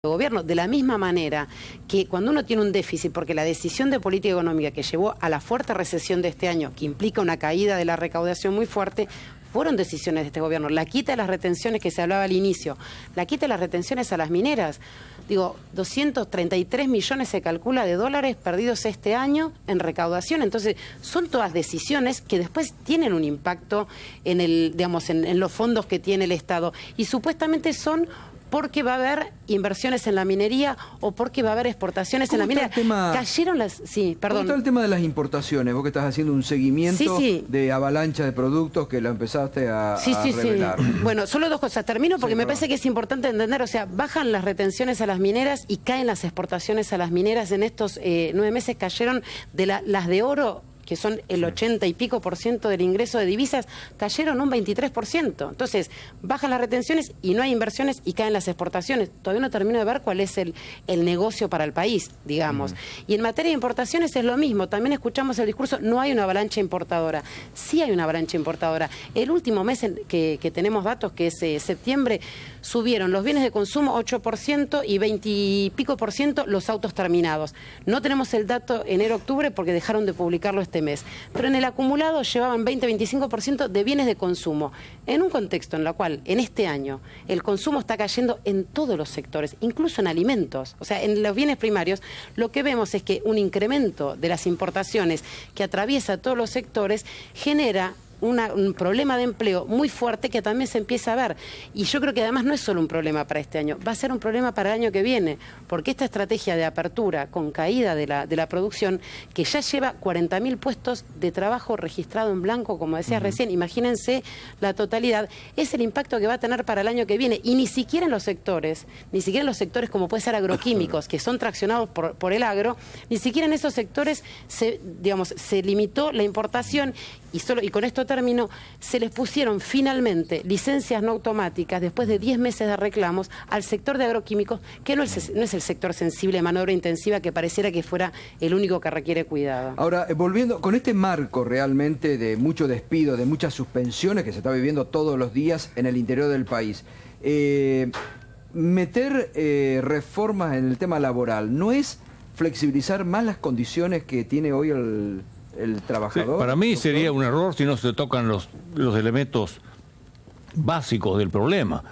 gobierno, de la misma manera que cuando uno tiene un déficit, porque la decisión de política económica que llevó a la fuerte recesión de este año, que implica una caída de la recaudación muy fuerte, fueron decisiones de este gobierno. La quita de las retenciones que se hablaba al inicio, la quita de las retenciones a las mineras. Digo, 233 millones se calcula de dólares perdidos este año en recaudación. Entonces, son todas decisiones que después tienen un impacto en el, digamos, en los fondos que tiene el Estado. Y supuestamente son porque va a haber inversiones en la minería o porque va a haber exportaciones en la minería. Cayeron las... Sí, perdón. ¿Cómo está el tema de las importaciones? Vos que estás haciendo un seguimiento de avalancha de productos que lo empezaste a revelar. Sí. Bueno, solo dos cosas. Termino porque me parece que es importante entender, o sea, bajan las retenciones a las mineras y caen las exportaciones a las mineras. En estos 9 meses cayeron de las de oro, que son el 80 y pico % del ingreso de divisas, cayeron un 23%. Entonces, bajan las retenciones y no hay inversiones y caen las exportaciones. Todavía no termino de ver cuál es el negocio para el país, digamos. Y en materia de importaciones es lo mismo. También escuchamos el discurso, no hay una avalancha importadora. Sí hay una avalancha importadora. El último mes que tenemos datos, que es septiembre, subieron los bienes de consumo 8% y 20 y pico % los autos terminados. No tenemos el dato enero-octubre porque dejaron de publicarlo este mes, pero en el acumulado llevaban 20-25% de bienes de consumo, en un contexto en el cual en este año el consumo está cayendo en todos los sectores, incluso en alimentos. O sea, en los bienes primarios lo que vemos es que un incremento de las importaciones que atraviesa todos los sectores genera un problema de empleo muy fuerte que también se empieza a ver. Y yo creo que además no es solo un problema para este año, va a ser un problema para el año que viene, porque esta estrategia de apertura con caída de la producción, que ya lleva 40.000 puestos de trabajo registrado en blanco, como decías recién, imagínense la totalidad, es el impacto que va a tener para el año que viene. Y ni siquiera en los sectores como puede ser agroquímicos, que son traccionados por el agro, ni siquiera en esos sectores se limitó la importación y con esto termino, se les pusieron finalmente licencias no automáticas después de 10 meses de reclamos al sector de agroquímicos, que no es el sector sensible de mano de obra intensiva que pareciera que fuera el único que requiere cuidado. Ahora, volviendo con este marco realmente de mucho despido, de muchas suspensiones que se está viviendo todos los días en el interior del país, meter reformas en el tema laboral, ¿no es flexibilizar más las condiciones que tiene hoy el trabajador? Sí, para mí sería un error si no se tocan los elementos básicos del problema.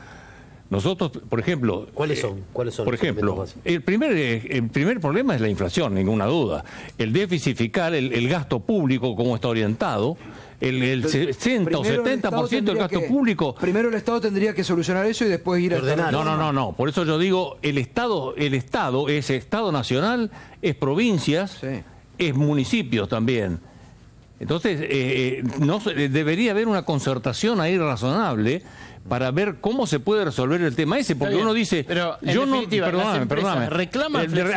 Nosotros, por ejemplo... ¿Cuáles son? Por ejemplo, el primer problema es la inflación, ninguna duda. El déficit fiscal, el gasto público, cómo está orientado, el 60 o 70% del gasto público... Primero el Estado tendría que solucionar eso y después ir a... No. Por eso yo digo, el Estado es Estado nacional, es provincias... Sí. Es municipios también. Entonces, debería haber una concertación ahí razonable para ver cómo se puede resolver el tema ese, porque uno dice... Pero, perdóname.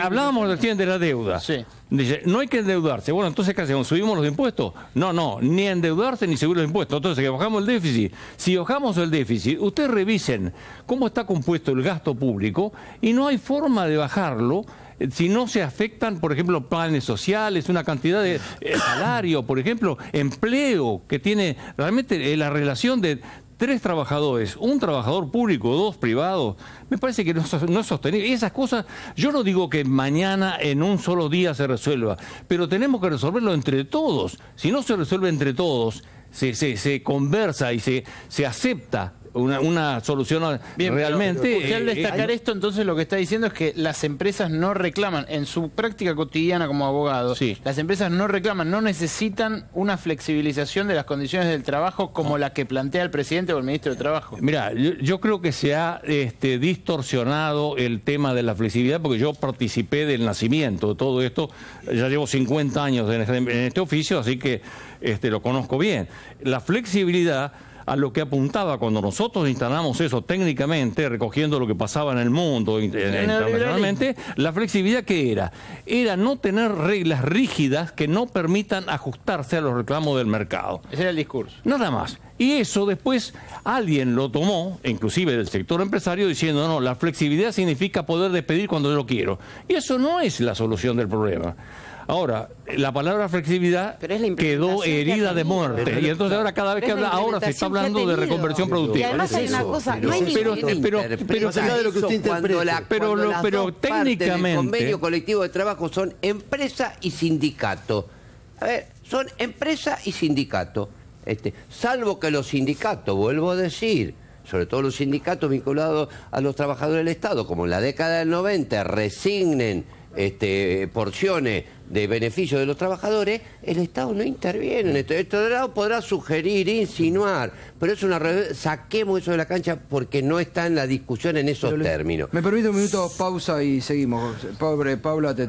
Hablábamos recién de la deuda. Sí. Dice, no hay que endeudarse. Bueno, entonces, ¿qué hacemos? ¿Subimos los impuestos? No, ni endeudarse ni subir los impuestos. Entonces, que bajamos el déficit. Si bajamos el déficit, ustedes revisen cómo está compuesto el gasto público y no hay forma de bajarlo si no se afectan, por ejemplo, planes sociales, una cantidad de salario, por ejemplo, empleo, que tiene realmente la relación de 3 trabajadores, un trabajador público, 2 privados, me parece que no es sostenible. Y esas cosas, yo no digo que mañana en un solo día se resuelva, pero tenemos que resolverlo entre todos. Si no se resuelve entre todos, se conversa y se acepta una solución. Bien, realmente... Usted al destacar esto, entonces lo que está diciendo es que las empresas no reclaman, en su práctica cotidiana como abogado, las empresas no reclaman, no necesitan una flexibilización de las condiciones del trabajo como la que plantea el presidente o el ministro de Trabajo. Mira, yo creo que se ha distorsionado el tema de la flexibilidad, porque yo participé del nacimiento de todo esto, ya llevo 50 años en este oficio, así que lo conozco bien. La flexibilidad, a lo que apuntaba cuando nosotros instalamos eso técnicamente, recogiendo lo que pasaba en el mundo internacionalmente, la flexibilidad ¿qué era? Era no tener reglas rígidas que no permitan ajustarse a los reclamos del mercado. Ese era el discurso. Nada más. Y eso después alguien lo tomó, inclusive del sector empresario, diciendo, no, la flexibilidad significa poder despedir cuando yo quiero. Y eso no es la solución del problema. Ahora, la palabra flexibilidad quedó herida de muerte. Y entonces ahora cada vez que habla, ahora se está hablando de reconversión productiva. Y además hay una cosa, no hay pero técnicamente, el convenio colectivo de trabajo son empresa y sindicato. A ver, son empresa y sindicato. Salvo que los sindicatos, vuelvo a decir, sobre todo los sindicatos vinculados a los trabajadores del Estado, como en la década del 90, resignen porciones de beneficio de los trabajadores, el Estado no interviene en esto. El Estado podrá sugerir, insinuar, pero es saquemos eso de la cancha porque no está en la discusión en esos términos. Me permite un minuto, pausa y seguimos. Pobre Paula, te